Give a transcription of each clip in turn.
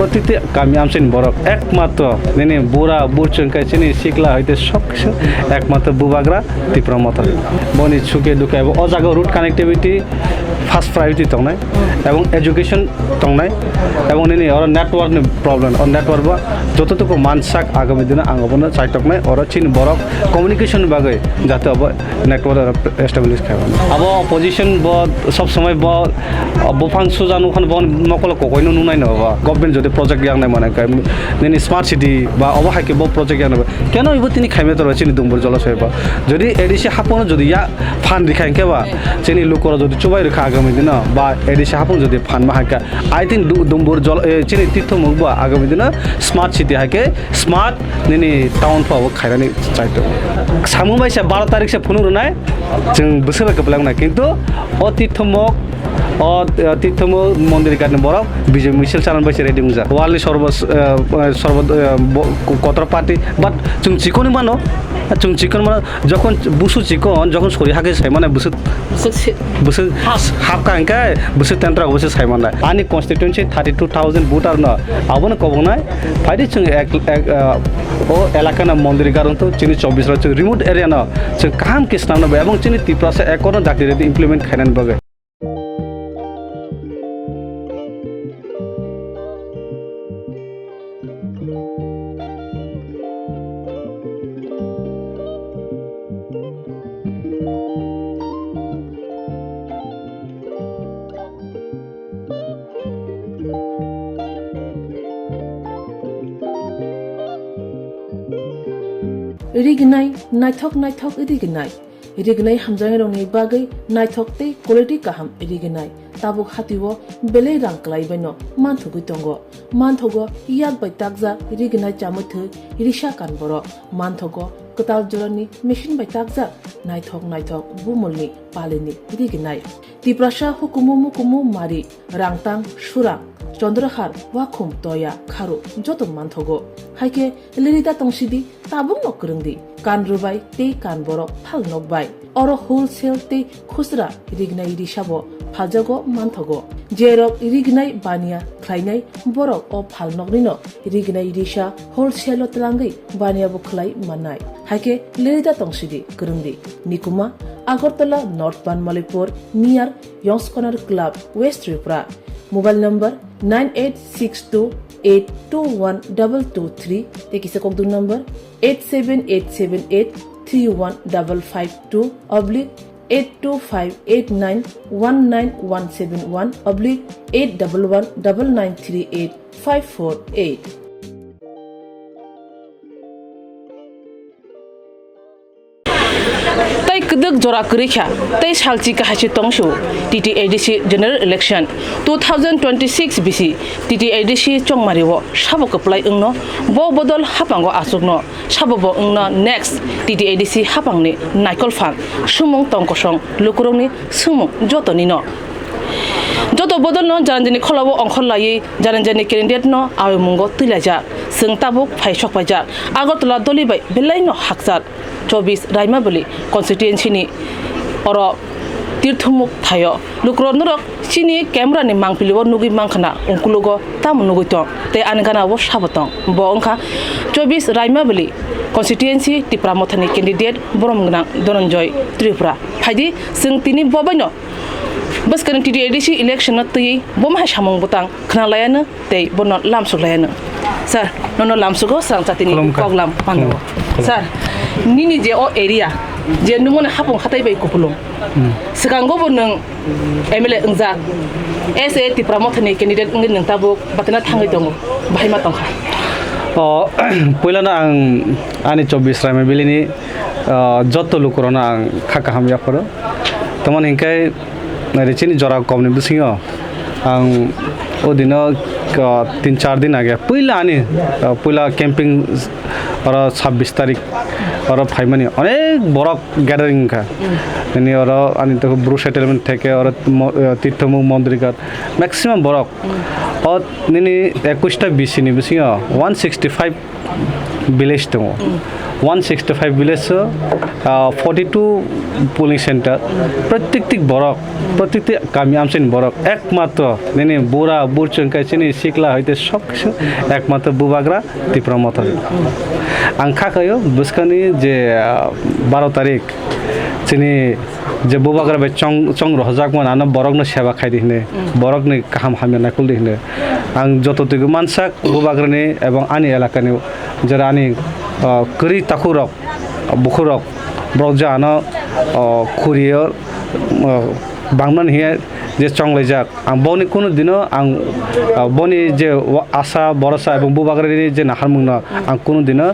প্রতিটি কামি আমসিন বরক একমাত্র নেনে বুড়া বুড়চঙ্কাই চিনি শিখলা হইতে সব কিছু একমাত্র বুবাগ্রা ত্রিপুরা মথা বনি সুখে দুঃখে এবং অজাগা রুট কানেক্টিভিটি ফার্স্ট প্রায়োরিটি তংনাই এবং এডুকেশন তংনাই এবং নেনে ওরা নেটওয়ার্ক প্রবলেম और नेटवर्क যতটুকু মানসাক আগামী দিনে আঙ্গবনে চাইটকনাই ওরা চিন বরক কমিউনিকেশন বাগে যাতে अब नेटवर्क एस्टाब्लिश खाय अब अपोजिशन ब सब समय ब बफां सुजानु खन बन नकल कोकयनो नुनाय न गभर्नमेंट जदि प्रोजेक्ट यांनाय माने नेनि स्मार्ट सिटी बा अब हाके ब प्रोजेक्ट यांनाय केन इबो तिनि खायमे तर चिनि दुंबर जलाशय बा जदि एडिसि हापन जदि या फान रिखाय केबा चिनि लोकर जदि चुबाय रखा आगामी दिन बा एडिसि हापन जदि फान मा हाका आई थिंक दुंबर जल चिनि तीर्थ मुगबा आगामी दिन स्मार्ट सिटी हाके स्मार्ट नेनि टाउन फाव खायनानै चाइतो सामुबायसा 12 तारिख से फुनु रुनाय जों बोसोर गोबलांनाय किन्तु अतिथमक तीर्थम मंदिर गार्डन बरफ विजय मिছিল চালান বাইছে রেডি মুজা ওয়ালি সর্ব কতর পার্টি বাট जों চিকন মানো जों চিকন মানে যখন বুসু চিকন যখন সরি হাকে সাই মানে বুসু হাফ কাঙ্কাই বুসু তেন্ত্রা বুসু সাই মানে আনি কনস্টিটিউয়েন্সি 32000 ভোটার না আবন কবনাই ফাইদি जों এক ও এলাকানা মন্দির গার্ডন তো চিনি 24 রা রিমোট এরিয়া না जों কাম কিসনাম না এবং চিনি ত্রিপুরা একরন ডাক্তি রেডি ইমপ্লিমেন্ট খাইনান বগে Irignai naithok irignai hamjangai rongni bagai naithok tei quality kaham irignai tabuk hatiwo belei rang klaibeno manthugui tongo manthogo yak bai takja irignai chamuthu irisha kanboro manthogo ketal jorani machine bai takja naithok bumulni palini irignai tiprasa hukumu mari rangtang surang চন্দ্রহার ওয়াখুম তয়া খারু যত মানথগো হাইকে লিরিতা তংসিদি তাবুং নকরংদি কান রুবাই তে কান বড় ফাল নকবাই or wholesale তে খুচরা রিগনাই রিসাবো ফালজাগো মানথগো জেরক রিগনাই বানিয়া খ্লাইনাই বরক ও ফাল নকরিনো রিগনাই রিসা হোলসেল তলাঙ্গি বানিয়া বখলাই মানাই হাইকে লিরিতা তংসিদি করংদি নিকুমা Agartala north Banamalipur near young's corner club west Tripura mobile number 9862821223 ते किसे कोक दून number 87878831552 /82589119171/8119938 Kuduk Jora Kurikha, Tay Shalchi Kahachi Tongshu, TTAADC General Election 2026 BC, TTAADC Chongmariwo, Shabok apply Ungno, Bo Bodol Hapango Asugno, Shabobo Ungno next, TTAADC Hapangni, Nikol Fan, Shumong Tongkosong, Lukuroni, Sumong, Jotonino. Joto Bodol no, Janjani Kolawo Onkolai, Janjani Kirindet no, Awimungo Tilaja, Sung Tabuk, Phai Shokpaja, Agotla Dolibai, Belaino Haksat. 24 Raima beli constituency ni oro tirthumuk thayo lukro norok chini camera ni mangpiliwo nugi mangkhana ungkulogo tam nuguito te angana wo sabotong bo ongkha 24 Raima beli constituency TIPRA Mothani candidate boromgnang Dhananjay Tripura phaidi sing tini bobaino bas kan TTAADC election na tui boma samong butang khnalayana te bono lamsuklayana sir nono lamsugo Swrangchati ni koglam panu sir Nini je o area je numone hapong khatai bai kupulung sekango boneng MLA engza SA TIPRA Mothani candidate ngin nang tabuk batana thangai dong bahai ma tongkha poilana ang ani 24 Raima bilini jotto lukurona ang khakaham yakoro tomon hinkai rechini jora komni bisingo ang odino 3-4 दिन आगे पहिला camping और 26 तारीख और फाइमानी अनेक बड़ा gathering का यानी और आनी तो ब्रू सेटलमेंट थे के और तीर्थमु मंदिर का मैक्सिमम बड़ा और निनी 21टा बीसी नि बिसिंग 165 village dङ 165 village 42 polling center प्रत्येक borok प्रत्येक गामि आमसिन borok एकमात्र नेने बुरा बुरचंका चिनि सिक्ला हयते सबकिछु एकमात्र बुबाग्रा तिप्रा मथा आं खाखयो बुस्कानि जे 12 तारिख चिनि जे बुबाग्रा बे चंग रहजाकमोन आना बरकनो सेवा खाइदिने बरकनि काहाम हामि नाकुल दिने आं जतोतिगु मानसा बुबाग्रानि एबं आनि एलाकानि जरा आनि करि ताखुरक बुखुरक ब्रक जानो खुरियो बांमान हिया जे चंगलायजाक आं बनि कुनु दिनो आं बनि जे आशा भरोसा एबं बुबाग्रानि जे नाहारमुंनो आं कुनु दिनो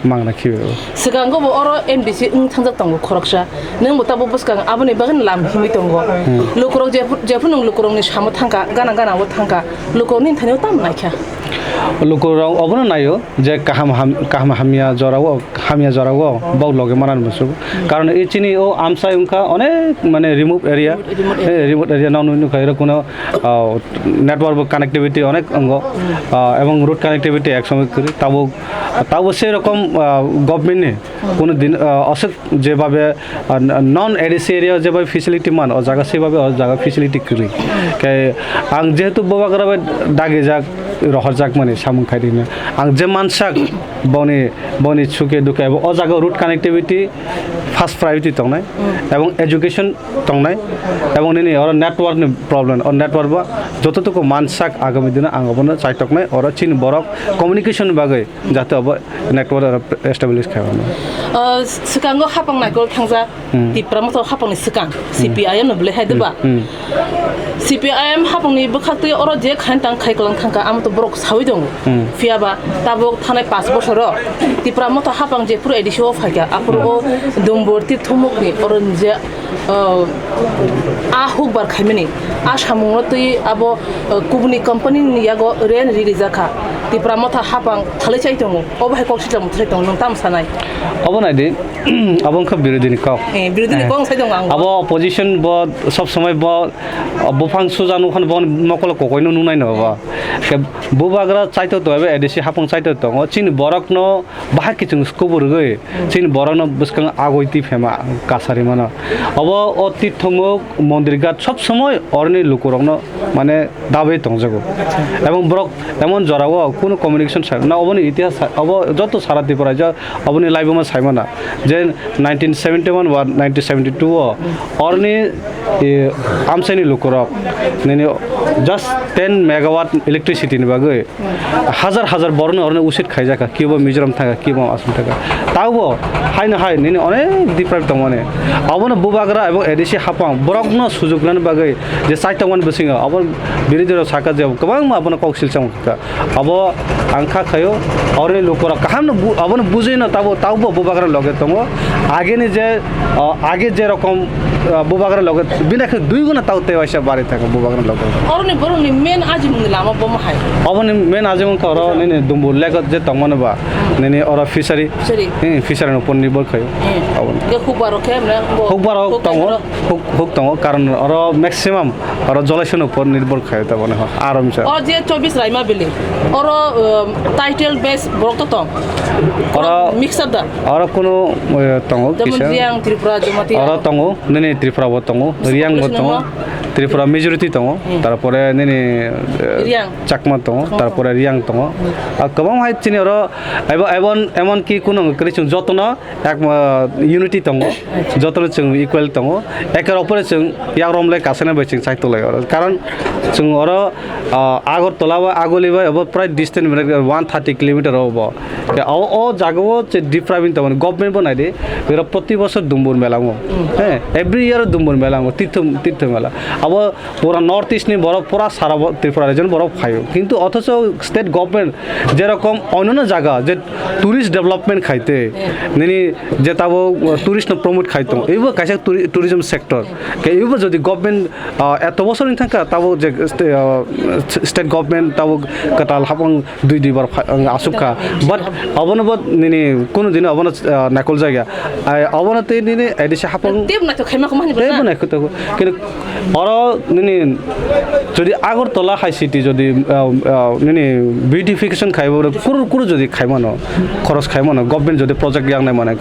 मांना खिबो सिगांगो अरो एमबिसि थांजाक दंगो खरकसा नों मताबो बसकां आबनि बागन लाम हिमि दंगो लुकुरक जेफु नों लुकुरकनि सामो थांका गानाबो थांका लुकुरकनि थानायाव ताम नायखा लुकुरक अबनो नायो जे काहाम हामिया जरावो बाउ लगे मानान बसु कारण इचिनि ओ आमसाय उनका अनेक माने रिमोट एरिया नाउनु खाइरो कोनो नेटवर्क कानेक्टिविटी अनेक अंग एवं रूट कानेक्टिविटी एकसंगे करि ताबो से रकम गभर्नमेंट ने कोनो दिन असक जेभाबे नन एडिसि एरिया जेभाबे फेसिलिटी मान अ जागा सेभाबे अ जागा फेसिलिटी करि के आं जेहेतु बुबाग्रा दागे जाक रहरजाक माने सामुं खाइदिनो आं जे मानसाक बनि छुके दुके अ जागा रूट कानेक्टिविटी फार्स्ट प्रायोरिटी तंनाय एवं एजुकेशन तंनाय एवं नि और नेटवर्क नि प्रॉब्लम और नेटवर्क बा जततुको मानसाक आगामी दिन आं अबनो चाइटकनाय और चिन बरक कम्युनिकेशन बागै जाते अब नेटवर्क एस्टाब्लिश खायनो सिगांगो हापां नायको थांजा तिप्रा मथ हापांनि सिगां सीपीआईएम नबले हायदबा सीपीआईएम हापांनि बखाते और जे खानतां खायकलां थांका आमतो ब्रक सावै दं फियाबा ताबो थानाय 5 बोसोर तिप्रा मथ हापां जे पुरो एडिसो फायका आपुरो दंबरति थुमुकनि और जे आ हुकबार खायमनि आ सामुंगतै आबो कुबनि कंपनी नि यागो रेन रिलिजाखा तिप्रा मथा हापां थालै चाइ दङ अबहाय कक्सिटा मुथ्रै दङ नों ताम सानाय अब नायदि अबंख बिरोधिनि कक बिरोधिनि कक साइ दङ अब अपोजिशन ब सब समय ब बफां सुजानु खन बन मकल ककयनो नुनाय नबा के बुबाग्रा चाइतो तबे एडिसि हापां चाइतो दङ चिन बरकनो बाहा किचुं स्कोबुरगै चिन बरकनो बसकां आगयति फेमा कासारि माना अब अति थंगो मंदिर गात सब समय अरनि लुकुरकनो माने दाबे दंजगो एवं ब्रक एमन जरावो কোনো কমিউনিকেশন সাই না অবনি ইতিহাস अब যত সারা ত্রিপুরা যা অবনি লাইভमा সাইমানা যে 1971 বা 1972 অরনি আমসাইনি লুকুরক নেনি জাস্ট 10 মেগাওয়াট ইলেকট্রিসিটি नि बागै हाजार बरनो अरनि उसित खाइजाका किबो मिजोराम थाका किबो आसाम थाका तावबो हायनो हाय नेनि अनेक दिफ्राक दं माने अबनो बुबाग्रा एबं एडिसि हापां बरकनो सुजुगनान बागै जे साइतमान बसिङो अब बिरिदिरो साका जे गोबां अबनो कौशल चमका अब आंखा खायो और लोकरा कहाम अबन बुझेन ताबो बुबाग्रा लगे तंगो आगे जे रकम बुबाग्रा लगे बिना 2 गुना ताउ तेवाइसा बारे थाका बुबाग्रा लगे और ने बरनि मेन आजिमुं लामा बम हाय अबन मेन आजिमुं खरो ने दुम्बु लेगत जे तंगन बा ने और फिशरी न पन निर्भर खायो अबन के खुबारो के खुबारो तंगो कारण और मैक्सिमम और जलाशय ऊपर निर्भर खायो तबने आराम से और जे 24 राइमा बिल्डिंग और टाइटल बेस ब्रक तो और मिक्स अप दा और कोनो तंगो किसा रियांग त्रिपुरा जमाती और तंगो नेने त्रिपुरा बो तंगो रियांग बो तंगो त्रिपुरा मेजॉरिटी तंगो तारपरे नेने रियांग चाकमा तंगो तारपरे रियांग तंगो गोबां हाय चिनि और एमन कि कोनो क्रिसुं जतन एक यूनिटी तंगो जतन जों इक्वल तंगो एकर ऊपर जों याग्रमले कासेना बैचिं साइतले कारण जों और आगरतला बा आगलिबा अब प्राय डिस्टेंस 130 किलोमीटर अब ओ जागो जे डिफ्राइबिं तमन गवर्नमेंट बनाय दे बेरा प्रति बছর दुम्बुर मेलाङो हे एवरी इयर दुम्बुर मेलाङो तीर्थ मेला अब पूरा नॉर्थ ईस्ट नि बरफ पूरा सारा त्रिपुरा रिजन बरफ खायो किंतु अथच स्टेट गवर्नमेंट जे रकम अन्य जगह जे टूरिस्ट डेवलपमेंट खाइते नेनि जे ताबो टूरिस्ट न प्रमोट खाइतो एबो काइसा टूरिज्म सेक्टर के एबो जदि गवर्नमेंट एत बছर नि थाका ताबो जे स्टेट गवर्नमेंट ताबो कटाल हापं 2 बार आसुका बट अबनबो नेनि कोनो दिन अबन नाकल जायगा अबन ते नेनि एडिसि हापं टेब ना तो खाइमा खमानि बा टेब ना खतो किन और नेनि जदि आगरतला हाई सिटी जदि नेनि ब्यूटिफिकेशन खाइबो कुरु जदि खाइमानो খরচ খাই মনে গভর্নমেন্ট যদি প্রজেক্ট ইয়াং নাই মানে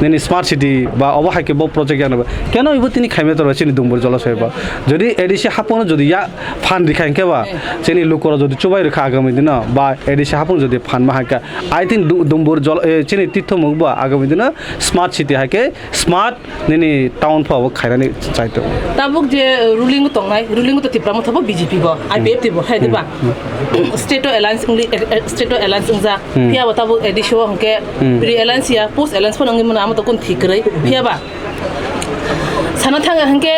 নিনি স্মার্ট সিটি বা অবহাইকে বহু প্রজেক্ট ইয়াং নেবা কেন ইবো তিনি খাইমে তো চিনি দুম্বুর জলাশয় বা যদি এডিসি হাপনো যদি ইয়া ফান্ড রিখাই কেবা চিনি লুকর যদি চুবাই রেখা আগামী দিন বা এডিসি হাপন যদি ফান্ড মাহাকা আই থিঙ্ক দুম্বুর জল চিনি তীর্থমুখ বা আগামী দিন স্মার্ট সিটি হাইকে স্মার্ট নিনি টাউন ফাও খাইনানি চাইতো তাবুক যে রুলিং তংনাই রুলিং তো তিপ্রা মথাবো বিজেপি বো আইপিএফ তিবো হাই দিবা স্টেট এলায়েন্স যা ফিয়া বাতাবো এডিসো হংকে প্রি এলায়েন্স या पोस्ट एलायंस फोन अंगे मना तो कोन थिकरै फियाबा साना थांगा हंके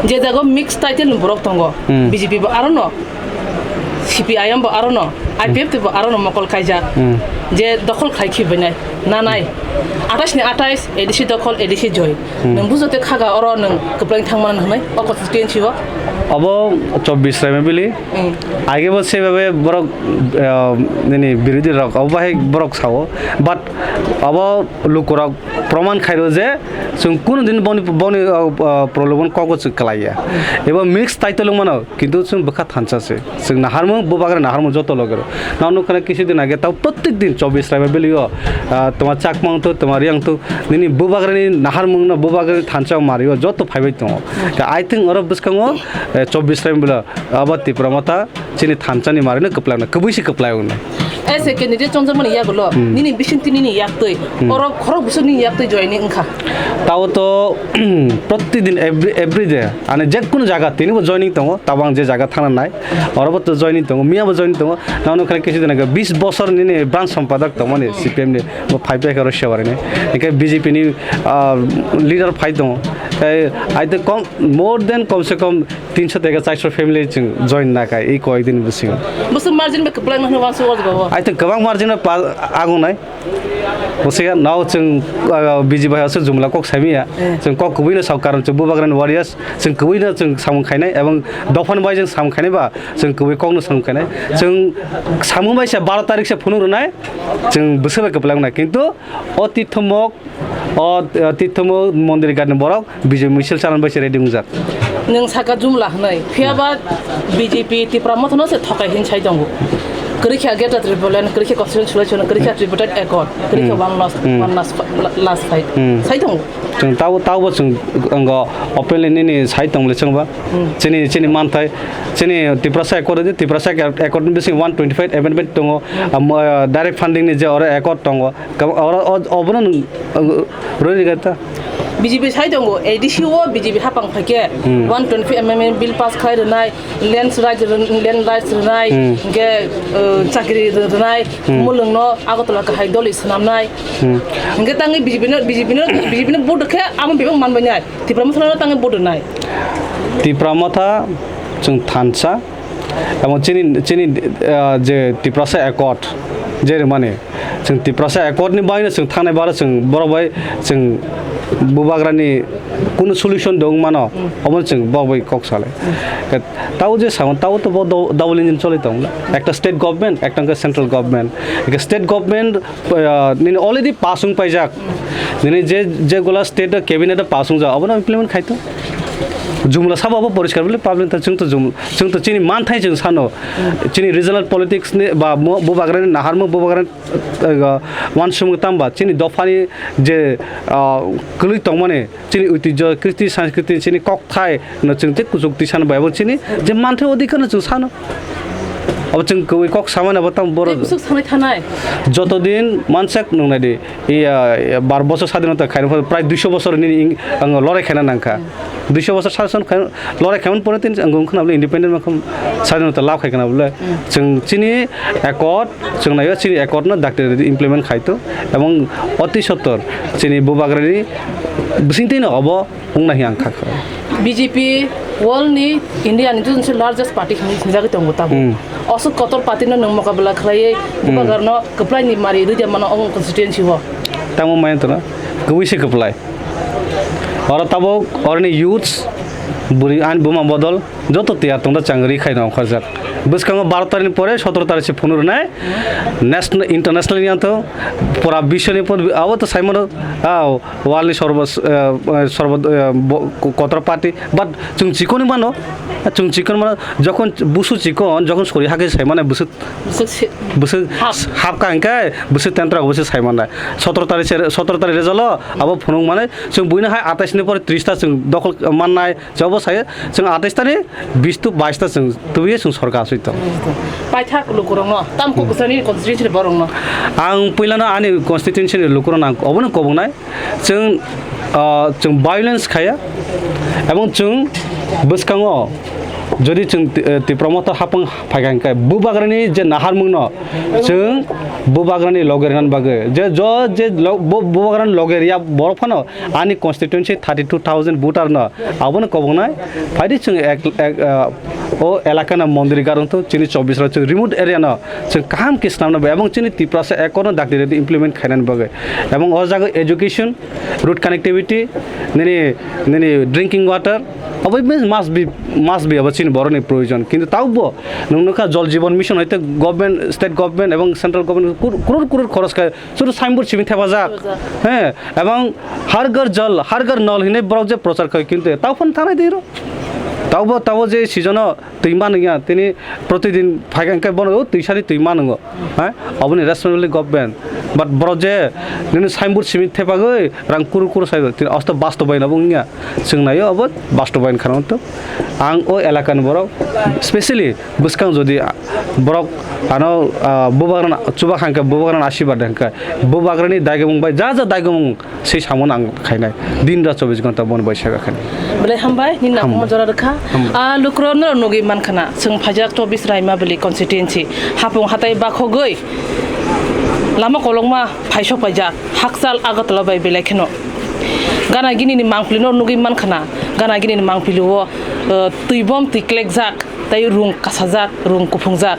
जे जागो मिक्स टाइटल बरक तंगो बीजेपी बो आरो न सीपीआईएम बो आरो न आईपीएफ बो आरो न मकल खाइजा जे दखल खाइखि बनाय नानाय 28 नि 28 एडिसि दखल एडिसि जय नों बुजते खागा अर नों कप्लां थांमान हनै अ कन्सिस्टेन्सि बो अब 24 राइमे बिलि आगे बो सेबाबे बरक निनि बिरोधी रक अब बाहे बरक सावो बाट अब लुकरक प्रमाण खाइरो जे जों कुन दिन बनि प्रलोभन कगज कलाया एबा मिक्स टाइटल मानो किन्तु जों बखा थानसासे जों नाहारमु बुबाग्रा नाहारमु जतो लगरो नाउनु खना किसी दिन आगे ताव प्रत्येक दिन 24 राइमे बिलियो तमा चाकमां तो तमा रियां तो निनि बुबाग्रानि नाहारमु न बुबाग्रानि थानसाव मारियो जतो फाइबाय दङ आई थिंक अर बसकाङो 24 राइमे बिला अब तिप्रा मथा चिनि थानसानि मारिनो कप्लाना कबैसे कप्लायनो ऐसे कैंडिडेट चंजमनि यागलो निनि बिसिंतिनि याक्तै और खरक बिसनि याक्तै जयनि अंखा ताव तो प्रतिदिन एवरी डे आने जे कुन जागा तिनिबो जॉइनिंग दङ ताबां जे जागा थाना नाय अरबो तो जॉइनिंग दङ मियाबो जॉइनिंग दङ नाउनो खना किसी दिन 20 बছर निनि ब्रांच सम्पादक दङ नि सीपीएम नि 5 पेक रशिया बारे ने एके बीजेपी नि लीडर फाइ दङ आई तो कम मोर देन कम से कम 300 থেকে 400 ফ্যামিলি জয়েন না কাই এই কয়েকদিন বসিং বসু মার্জিন বে কপ্লাং ন वान सो बाबा आई तो गोबां मार्जिन आगु नाय बसिया नाव जों बिजि बाहायासो जुमला कक सामिया जों कक गुबैनो सरकार जों बुबाग्रानि वारियार्स जों गुबैनो जों सामु खायनाय एबं दफान बाय जों सामु खायनाय बा जों गुबै ककनो सामु खायनाय जों सामु बायसा 12 तारिख से फुनु रनाय जों बोसोर कप्लांनाय किन्तु अतिथमक मन्दिर गार्डन बरक बिजय मिसल चालन बायसा रेडि मुजाक नों साका जुमला हनै फियाबा बीजेपी तिप्रा मथनो से थकाय हिन साइ दंगो करिखा गेटा ट्रिबुलन करिखा कन्स्टिट्यूशन सलेक्शन करिखा ट्रिब्यूटेड एकॉर्ड करिखा वन लास्ट फाइट साइ दंगो जों ताव जों अंग ओपनली निनि साइ दंले जोंबा चिनि मानथाय चिनि तिप्रासा एकॉर्ड तिप्रासा एकॉर्ड बिसिं 125 एमेंडमेंट दङ डाइरेक्ट फंडिंग नि जे और एकॉर्ड दङ और अबनो रोनिगाता बीजेपी साइ दंगो एडिसि ओ बीजेपी हापां फाके 125 एमएमएन बिल पास खाइ रनाय लैंड राइट्स रनाय गे चाकरि रनाय मुलुंनो आगतला गाहाय दलि सनामनाय गे तांगै बीजेपी बोर्ड खे आम बेबो मानबाय तिप्रा मथानो तांगै बोर्ड नाय तिप्रा मथा जों थानसा एबं चिनि जे तिप्रासा एकॉर्ड जे माने जों तिप्रासा एकॉर्डनि बायनो जों थांनाय बारा जों बरबाय जों बुबाग्रानि कुन सल्यूशन दं मानो अमन जों बावबाय कक साले ताव जे सावन ताव तो डाबल इंजिन चले दं একটা स्टेट गवर्नमेंट একটা सेंट्रल गवर्नमेंट एक स्टेट गवर्नमेंट निने अलरेडी पासुं पाइजाक निने जे गोला स्टेट कैबिनेट पासुं जा अबनो इमप्लिमेंट खाइतो जुमला साबाबो परिष्कार बोले पाब्लिक जों तो चिनि मानथाय जों सानो चिनि रिजनल पॉलिटिक्स ने बा बुबाग्रानि नाहारमु बुबाग्रानि वान सुमु तामबा चिनि दफानि जे कलि तंग माने चिनि ऐतिह्य कृति संस्कृति चिनि ककथाय न जों ते कुजुक्ति सान बायबो चिनि जे मानथाय अधिकार जों सानो अब जों गय कक सामान अब ताम बर बुसुक सानै थानाय যতদিন मानसिक नंनाय दे 12 বছর স্বাধীনতা খাইनो प्राय 200 বছর नि आं लराय खायना नांखा 200 বছর शासन लराय खायमन परे तिन आं खोनाबले इंडिपेंडेंट माखम स्वाधीनता लाव खायखना बोले जों चिनि एकॉर्ड जों नायो चिनि एकॉर्ड न डाक्टर इमप्लिमेंट खायतो एवं अति सत्तर चिनि बुबाग्रानि बिसिंतिन अब बुंनाहि आं खाखा बीजेपी वर्ल्ड नि इंडिया नि जुनसे लार्जेस्ट पार्टी खनि जागै दंगो ताबो असो कतर पार्टी न मुकाबला खालायै बुबाग्रानो कप्लायनि मारि रिदिया मानो अं कन्स्टिट्यूएंसी हो तामो मायतना गविसे कप्लाय और ताबो और नि यूथ्स बुरी आन बुमा बदल जतो तैयार तंदा चांगरी खाइना खरजाक বসকাঙ্গ 12 তারিখ পরে 17 তারিখে ফোনুর নাই ন্যাশনাল ইন্টারন্যাশনাল নিয়ে তো পুরা বিশ্বনি পর আও তো সাইমন ওয়ার্ল্ডনি সর্ব কতর পার্টি বাট जों চিকনি মানো जों চিকন মানো যখন বুসু চিকন যখন সরি হাকে সাইমানে বুসু হাফ কাঙ্কাय বুসু তেন্ত্রা বুসু সাইমানে 17 তারিখ রেজাল্ট আবো ফোনুং মানে जों বুইনা হাই 28 नि পরে 30 ता जों দখল মাননাय जब साय जों 28 तारिख 20 to 22 ता जों तुबिए जों सरकार सहित पाइथा लुकुरङ ताम कुकुसनि कन्स्टिट्युसन बरङ आं पहिलानो आनि कन्स्टिट्युसन लुकुरङ आं अबनो कबनाय जों भायोलेंस खाया এবং जों बसकाङो যদি जों तिप्रमथ हापं फायगांखाय बुबाग्रानि जे नाहारमुंन जों बुबाग्रानि लगेरियान बागै जे बुबाग्रानि लगेरिया बरफानो आनि कन्स्टिट्युएन्सि 32,000 भोटार न आबनो कबनाय फायदि जों ओ एलाकाना मन्दिर गारंथ चिनि 24 र रिमोट एरिया न जों काम किसनाम न एवं चिनि तिप्रासे एकोनो दाक्तिरे इमप्लिमेन्ट खायनान बागै एवं ओ जागा एजुकेशन रूट कनेक्टिविटी नेनि ड्रिंकिं वाटर अबे मास्ट बी अब चिनि बरनि प्रयोजन किन्तु ताउबो नोंनोखा जल जीवन मिशन हयतो गभर्नमेंट स्टेट गभर्नमेंट एवं सेंट्रल गभर्नमेंट करोड़ खरच खाय शुरू साइनबोर्ड सिमिन थेबाजाक हैं एवं हर घर जल हर घर नल हिने ब्रक जे प्रचार खाय किन्तु ताउफन थानाय दिरो ताउबो जे सिजन तैमा नङा तिनि प्रतिदिन फायगांखाय बनो तैसारि तैमा नङो हैं अबनि रेस्पॉन्सिबल गभर्नमेंट बाट ब्रजे नों साइनबोर्ड सिमिन थेबागै रां कुरु साइ तिनि अस्त बास्तबायना बुंनिया जों नायो अब बास्तबायन खारनथ आं ओ एलाकानि बरक स्पेशली बसकां जदि बरक आनो बुबाग्रान चुबा खांखा बुबाग्रान आशीर्वाद खांखा बुबाग्रानि दायगमं बाय जा दायगमं सै सामन आं खायनाय दिन रात 24 घंटा बन बैसागा खायनाय बले हामबाय निना मजरा रखा लुक्रोन नगि मानखाना जों फाजाक 24 राइमा बलि कन्स्टिट्युएन्सि हापुं हाताय बाखगै लामा कलंमा फाइसो फाइजा हाकसाल आगतला बाय बेलायखेनो गाना गिनिनि मांफ्लिनो नगि मानखाना गाना गिनिनि मांफ्लिवो तुइबम तिक्लेकजाक ताय रुं कासाजाक रुं कुफुंजाक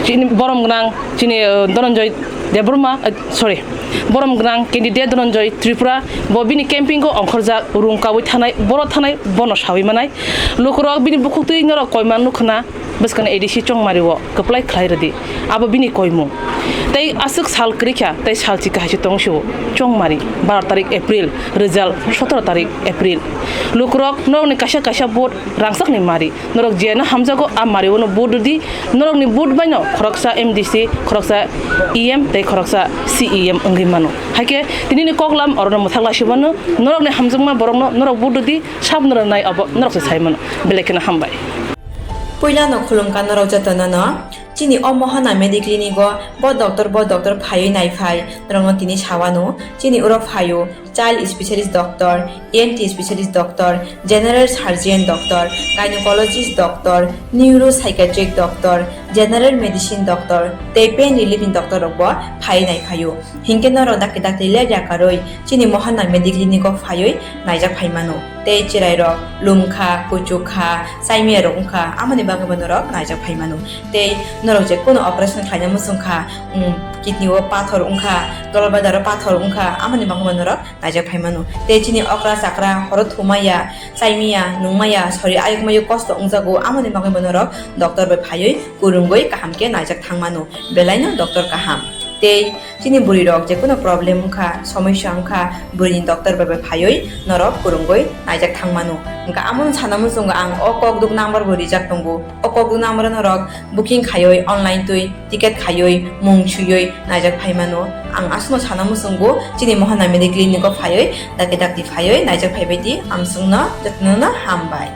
चिनि बरम गनां चिनि धनन्जय देबरमा सरि बरम गनां कैंडिडेट धनन्जय त्रिपुरा बबिनि कैंपिंग को अंखरजाक रुं कावै थानाय बर थानाय बन सावै मानाय लुकुरक बिनि बुखुतै नर कयमान नुखना बसकान एडिसि चंमारिवो कप्लाय खलायरदि आबो बिनि कयमु तै आसुक साल क्रिखा तै सालचि काहायसि तंसु चंमारि 12 तारिख एप्रिल रिजल्ट 17 तारिख एप्रिल लुकुरक नरनि काशा बोट रांसाक नि मारि नरक जेना हामजागो आ मारिवनो बोटदि नरकनि बोट बायनो खरकसा एमडीसी खरकसा ईएम तै खरकसा सीईएम अंगि मानो हाके तिनिनि कगलाम अरन मथागलासिबानो नरकनि हामजोंमा बरंनो नरक बोटदि साब नरनाय अब नरकसे सायमानो बेलेकना हामबाय पहिला नखुलुमका नरक जतनन चिनि अमहना मेडिक्लिनिको ब डॉक्टर फायो नाइफाय रंग तिनि सावानो चिनि उरो फायो child specialist doctor ENT specialist doctor general surgeon doctor gynaecologist doctor neuro psychiatric doctor general medicine doctor pain relieving doctor रब फाय नाइफायो हिंके नर दाके ले जाकारोय चिनि महना मेडिक्लिनिको फायो नाइजा फायमानो ते चिराय र लुमखा कुचुखा साइमिया रंखा आमाने बागबन र नाइजा फायमानो ते नरक जे कोनो ऑपरेशन खायना मुसुंखा किडनी ओ पाथर उंखा गलबादार पाथर उंखा आमाने बागबन र नाइजा फायमानो ते चिनि अक्रा साक्रा हर थुमाया साइमिया नुमाया सरि आयकमायो कष्ट उंजागो आमाने बागबन र डॉक्टर बे फायै कुरुंगै काहामके नाइजा थांमानो बेलायनो डॉक्टर काहाम ते चिनि बुरी रक जे कोनो प्रॉब्लेम उंखा समस्या उंखा बुरी डॉक्टर बे फायै नरक कुरुंगै नाइजा थांमानो इंका आमन सानामु संग आं अकक दुक नम्बर बुरी जाक दंगो अकक दुक नम्बर नरक बुकिं खायै ऑनलाइन तुई टिकेट खायै मुं छुयै नाइजा फायमानो आं आसनो सानामु संगो चिनि महना मेडिक्लिनिको फायै दाके फायै नाइजा फायबायदि आमसुंना जतनना हामबाय